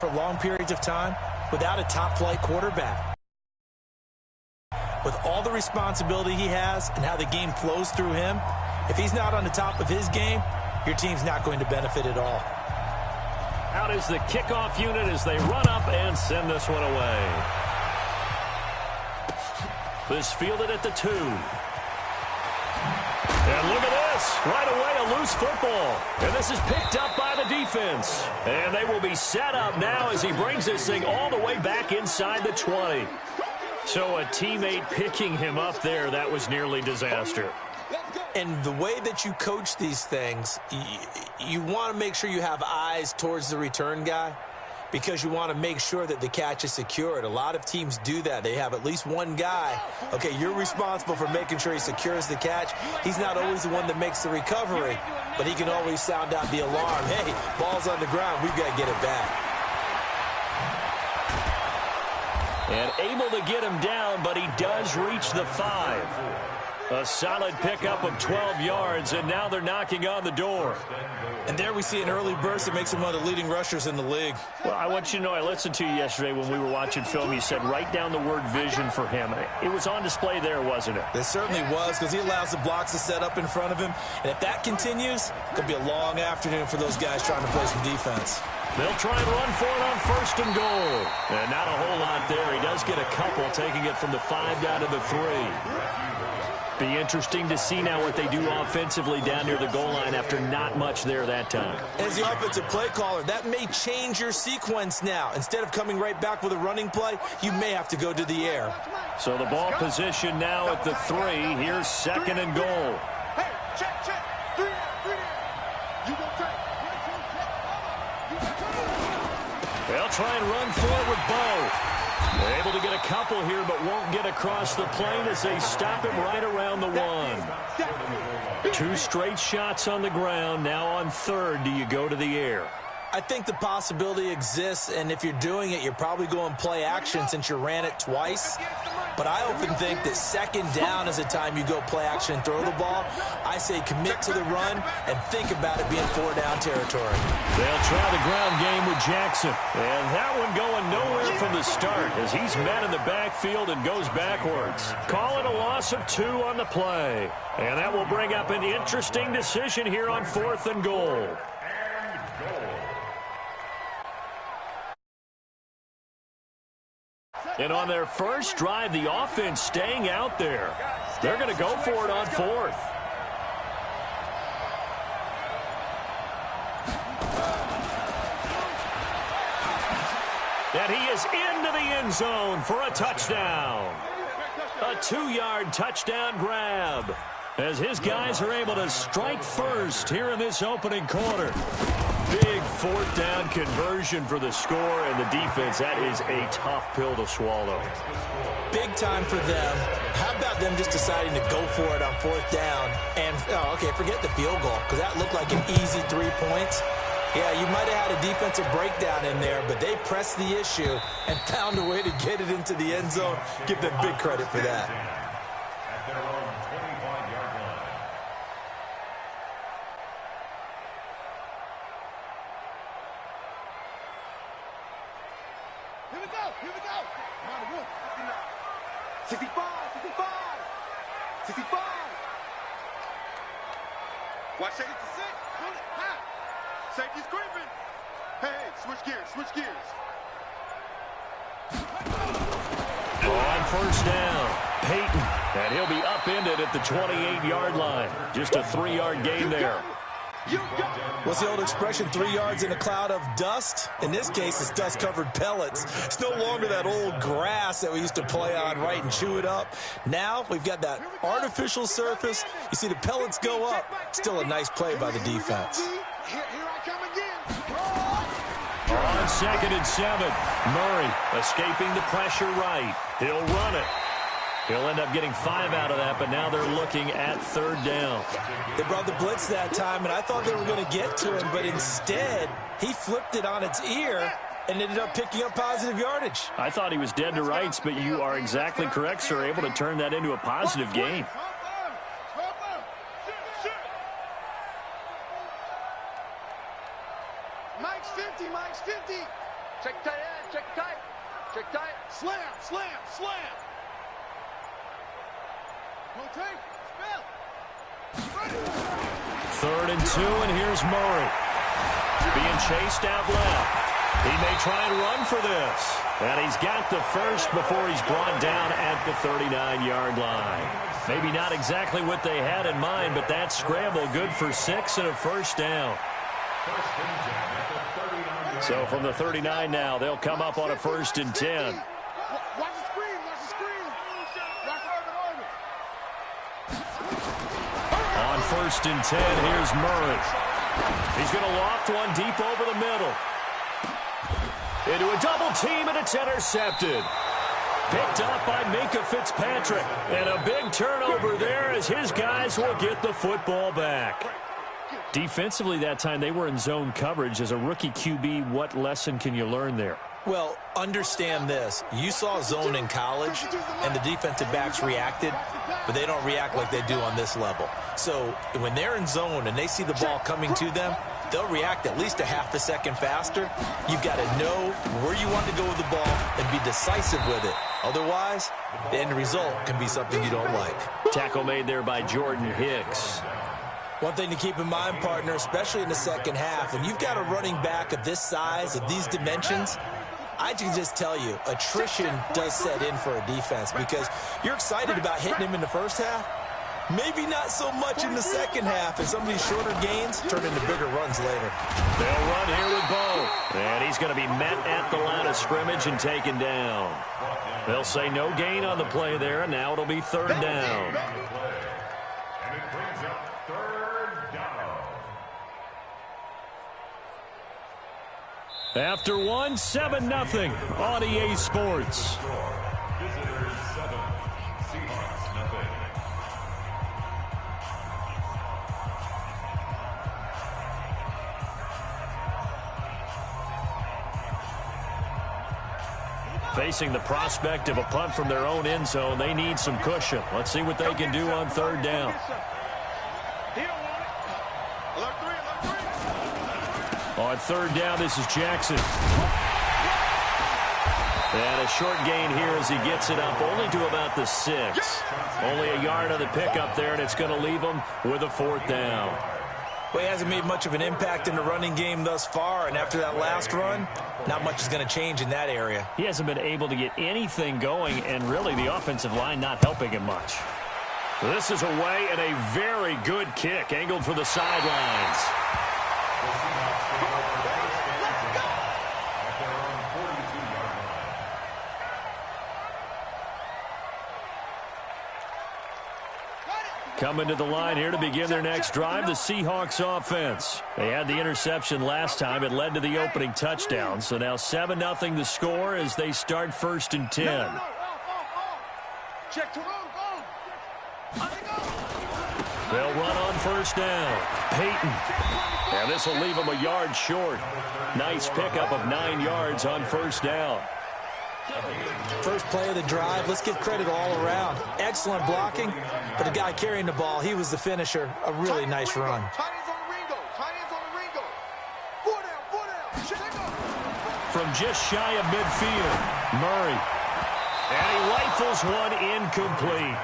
for long periods of time without a top-flight quarterback. With all the responsibility he has and how the game flows through him, if he's not on the top of his game, your team's not going to benefit at all. Out is the kickoff unit as they run up and send this one away. This fielded at the 2. And look at this. Right away, a loose football. And this is picked up by the defense. And they will be set up now as he brings this thing all the way back inside the 20. So a teammate picking him up there, that was nearly disaster. And the way that you coach these things, you want to make sure you have eyes towards the return guy because you want to make sure that the catch is secured. A lot of teams do that. They have at least one guy. Okay, you're responsible for making sure he secures the catch. He's not always the one that makes the recovery, but he can always sound out the alarm. Hey, ball's on the ground. We've got to get it back. And able to get him down, but he does reach the 5. A solid pickup of 12 yards, and now they're knocking on the door. And there we see an early burst that makes him one of the leading rushers in the league. Well, I want you to know, I listened to you yesterday when we were watching film. You said write down the word vision for him. It was on display there, wasn't it? It certainly was, because he allows the blocks to set up in front of him. And if that continues, it could be a long afternoon for those guys trying to play some defense. They'll try and run for it on 1st and goal. And not a whole lot there. He does get a couple, taking it from the 5 down to the 3. Be interesting to see now what they do offensively down near the goal line after not much there that time. As the offensive play caller, that may change your sequence now. Instead of coming right back with a running play, you may have to go to the air. So the ball position now at the 3. Here's 2nd and goal. Hey, check. 3 You go take. They'll try and run for it with Bo. They're able to get a couple here, but won't get across the plane as they stop him right around the 1. 2 straight shots on the ground. Now on 3rd, do you go to the air? I think the possibility exists, and if you're doing it, you're probably going play action since you ran it twice. But I often think that 2nd down is the time you go play action and throw the ball. I say commit to the run and think about it being 4-down territory. They'll try the ground game with Jackson. And that one going nowhere from the start as he's met in the backfield and goes backwards. Call it a loss of 2 on the play. And that will bring up an interesting decision here on 4th and goal. And on their first drive, the offense staying out there. They're going to go for it on 4th. And he is into the end zone for a touchdown. A 2-yard touchdown grab as his guys are able to strike first here in this opening quarter. Big 4th down conversion for the score, and the defense, that is a tough pill to swallow. Big time for them. How about them just deciding to go for it on 4th down? And, forget the field goal, because that looked like an easy 3 points. Yeah, you might have had a defensive breakdown in there, but they pressed the issue and found a way to get it into the end zone. Give them big credit for that. Here we go. Come on, Wolf. 65. 65. Watch, shake it to 6. Pull it. High. Safety's creeping. Hey, switch gears. On 1st down, Peyton. And he'll be upended at the 28-yard line. Just a 3-yard gain there. What's the old expression, 3 yards in a cloud of dust? In this case, it's dust-covered pellets. It's no longer that old grass that we used to play on, right, and chew it up. Now we've got that artificial surface. You see the pellets go up. Still a nice play by the defense. Here I come again. On 2nd and 7, Murray escaping the pressure right. He'll run it. He'll end up getting 5 out of that, but now they're looking at 3rd down. They brought the blitz that time, and I thought they were going to get to him, but instead he flipped it on its ear and ended up picking up positive yardage. I thought he was dead to rights, but you are exactly correct, sir, able to turn that into a positive gain. Mike's 50. Check tight end. Check tight. Check tight. Slam. Slam. Slam. Rotate. Spell. 3rd and 2, and here's Murray. Being chased out left. He may try and run for this. And he's got the first before he's brought down at the 39-yard line. Maybe not exactly what they had in mind, but that scramble good for 6 and a first down. So from the 39 now, they'll come up on a 1st and 10. Watch the screen. Watch the screen. Watch Urban. On 1st and 10, here's Murray. He's going to loft one deep over the middle. Into a double team, and it's intercepted. Picked up by Minkah Fitzpatrick. And a big turnover there as his guys will get the football back. Defensively that time, they were in zone coverage. As a rookie QB, what lesson can you learn there? Well, understand this. You saw zone in college, and the defensive backs reacted, but they don't react like they do on this level. So when they're in zone and they see the ball coming to them, they'll react at least a half a second faster. You've got to know where you want to go with the ball and be decisive with it. Otherwise, the end result can be something you don't like. Tackle made there by Jordan Hicks. One thing to keep in mind, partner, especially in the second half, when you've got a running back of this size, of these dimensions, I can just tell you, attrition does set in for a defense because you're excited about hitting him in the first half. Maybe not so much in the second half, and some of these shorter gains turn into bigger runs later. They'll run here with Bo. And he's going to be met at the line of scrimmage and taken down. They'll say no gain on the play there, and now it'll be 3rd down. After one, 7-0 on EA Sports. Facing the prospect of a punt from their own end zone, they need some cushion. Let's see what they can do on 3rd down. On 3rd down, this is Jackson. And a short gain here as he gets it up only to about the 6. Only a yard on the pickup there, and it's going to leave him with a 4th down. Well, he hasn't made much of an impact in the running game thus far, and after that last run, not much is going to change in that area. He hasn't been able to get anything going, and really the offensive line not helping him much. This is away, and a very good kick angled for the sidelines. Coming to the line here to begin their next drive, the Seahawks offense. They had the interception last time. It led to the opening touchdown. So now 7-0 the score as they start 1st and 10. They'll run on 1st down. Peyton. And this will leave them a yard short. Nice pickup of 9 yards on 1st down. First play of the drive, let's give credit all around. Excellent blocking, but the guy carrying the ball, he was the finisher. A really nice run. From just shy of midfield, Murray. And he rifles one incomplete.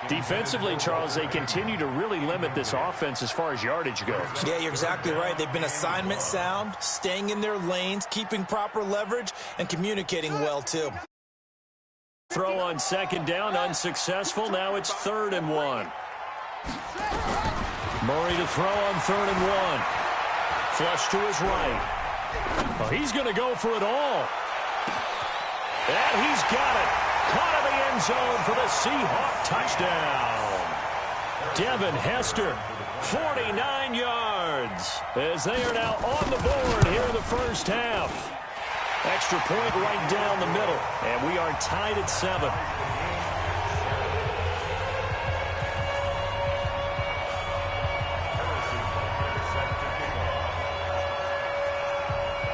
Defensively, Charles, they continue to really limit this offense as far as yardage goes. Yeah, you're exactly right. They've been assignment sound, staying in their lanes, keeping proper leverage, and communicating well, too. Throw on 2nd down, unsuccessful. Now it's 3rd and 1. Murray to throw on 3rd and 1. Flush to his right. Oh, he's going to go for it all. And he's got it. Caught in the end zone for the Seahawk touchdown. Devin Hester, 49 yards, as they are now on the board here in the first half. Extra point right down the middle, and we are tied at 7.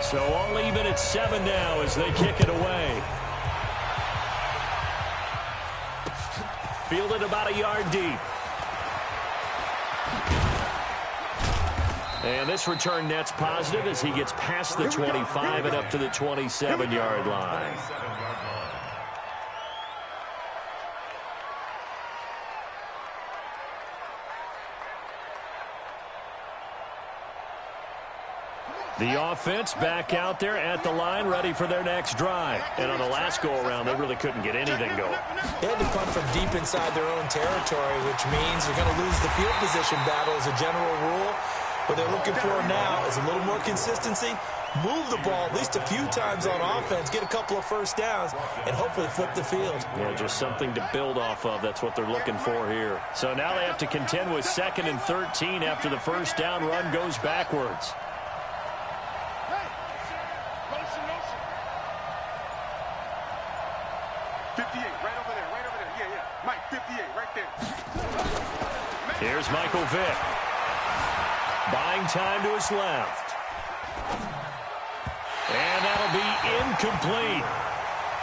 So all even at 7 now as they kick it away. Fielded about a yard deep. And this return net's positive as he gets past the 25 and up to the 27-yard line. The offense back out there at the line, ready for their next drive. And on the last go-around, they really couldn't get anything going. They had to punt from deep inside their own territory, which means you're going to lose the field position battle as a general rule. What they're looking for now is a little more consistency, move the ball at least a few times on offense, get a couple of first downs, and hopefully flip the field. Yeah, just something to build off of. That's what they're looking for here. So now they have to contend with 2nd and 13 after the first down run goes backwards. 58, right over there, right over there. Yeah, yeah. Mike, 58, right there. Here's Michael Vick. Buying time to his left. And that'll be incomplete.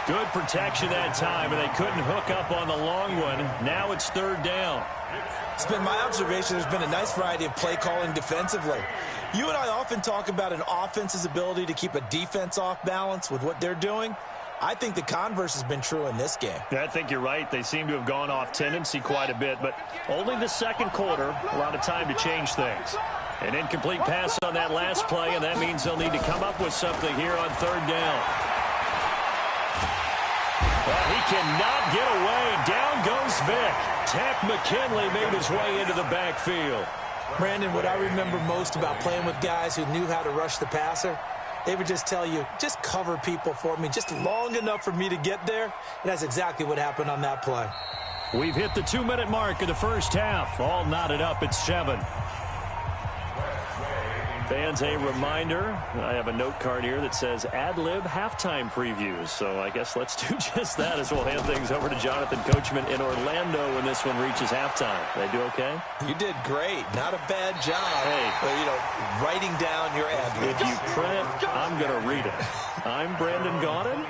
Good protection that time, and they couldn't hook up on the long one. Now it's 3rd down. It's been my observation there's been a nice variety of play calling defensively. You and I often talk about an offense's ability to keep a defense off balance with what they're doing. I think the converse has been true in this game. I think you're right. They seem to have gone off tendency quite a bit, but only the second quarter, a lot of time to change things. An incomplete pass on that last play, and that means they'll need to come up with something here on 3rd down. Well, he cannot get away. Down goes Vick. Takk McKinley made his way into the backfield. Brandon, what I remember most about playing with guys who knew how to rush the passer, they would just tell you, just cover people for me, just long enough for me to get there. And that's exactly what happened on that play. We've hit the 2-minute mark of the first half. All knotted up at 7. Fans, a reminder, I have a note card here that says ad-lib halftime previews. So I guess let's do just that as we'll hand things over to Jonathan Coachman in Orlando when this one reaches halftime. They do okay? You did great. Not a bad job. Hey. But, writing down your ad-libs. If you print, I'm going to read it. I'm Brandon Gaudin.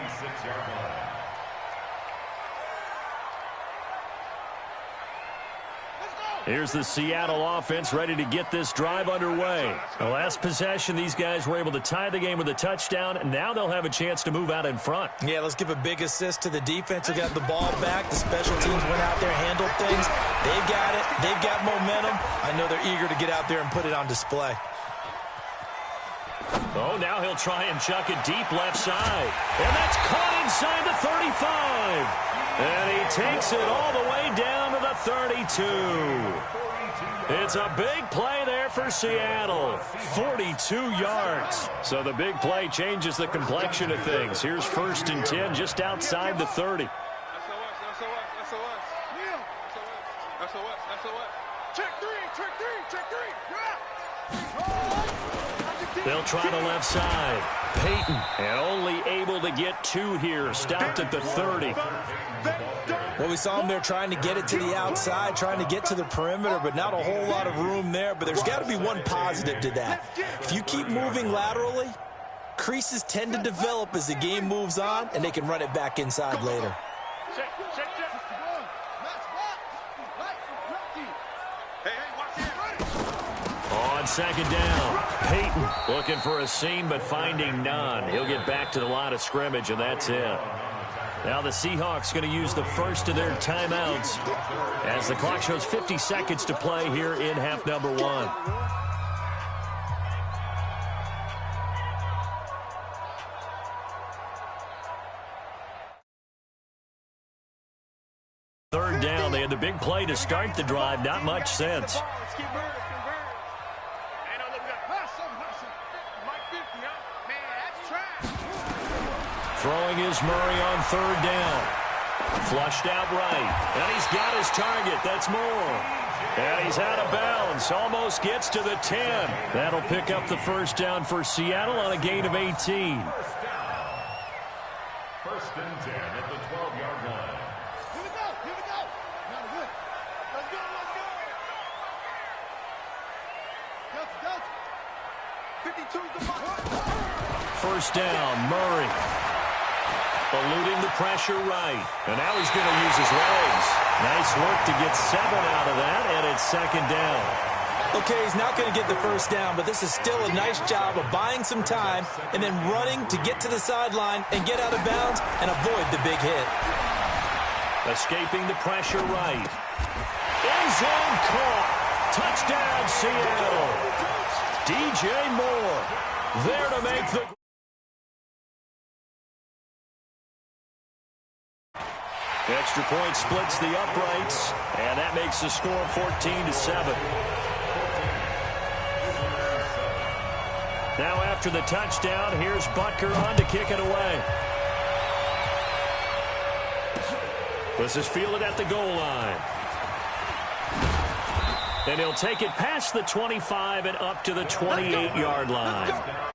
Here's the Seattle offense ready to get this drive underway. The last possession, these guys were able to tie the game with a touchdown, and now they'll have a chance to move out in front. Yeah, let's give a big assist to the defense who got the ball back. The special teams went out there, handled things. They've got it. They've got momentum. I know they're eager to get out there and put it on display. Oh, now he'll try and chuck it deep left side. And that's caught inside the 35. And he takes it all the way down to the 32. It's a big play there for Seattle. 42 yards. So the big play changes the complexion of things. Here's 1st and 10 just outside the 30. Check three. They'll try the left side. Peyton, and only able to get 2 here. Stopped at the 30. Well, we saw him there trying to get it to the outside, trying to get to the perimeter, but not a whole lot of room there. But there's got to be one positive to that. If you keep moving laterally, creases tend to develop as the game moves on, and they can run it back inside later. On 2nd down, Peyton looking for a seam but finding none. He'll get back to the line of scrimmage, and that's it. Now the Seahawks going to use the first of their timeouts as the clock shows 50 seconds to play here in half number 1. Third down, they had the big play to start the drive. Not much sense. Throwing is Murray on 3rd down. Flushed out right. And he's got his target. That's Moore. And he's out of bounds. Almost gets to the 10. That'll pick up the first down for Seattle on a gain of 18. 1st and 10 at the 12-yard line. Here we go. Not good. Let's go. 52 is the mark. First down, Murray. Eluding the pressure right. And now he's going to use his legs. Nice work to get 7 out of that, and it's 2nd down. Okay, he's not going to get the first down, but this is still a nice job of buying some time and then running to get to the sideline and get out of bounds and avoid the big hit. Escaping the pressure right. End zone caught. Touchdown, Seattle. DJ Moore there to make the... Extra point splits the uprights, and that makes the score 14-7. Now after the touchdown, here's Butker on to kick it away. This is fielded at the goal line. And he'll take it past the 25 and up to the 28-yard line.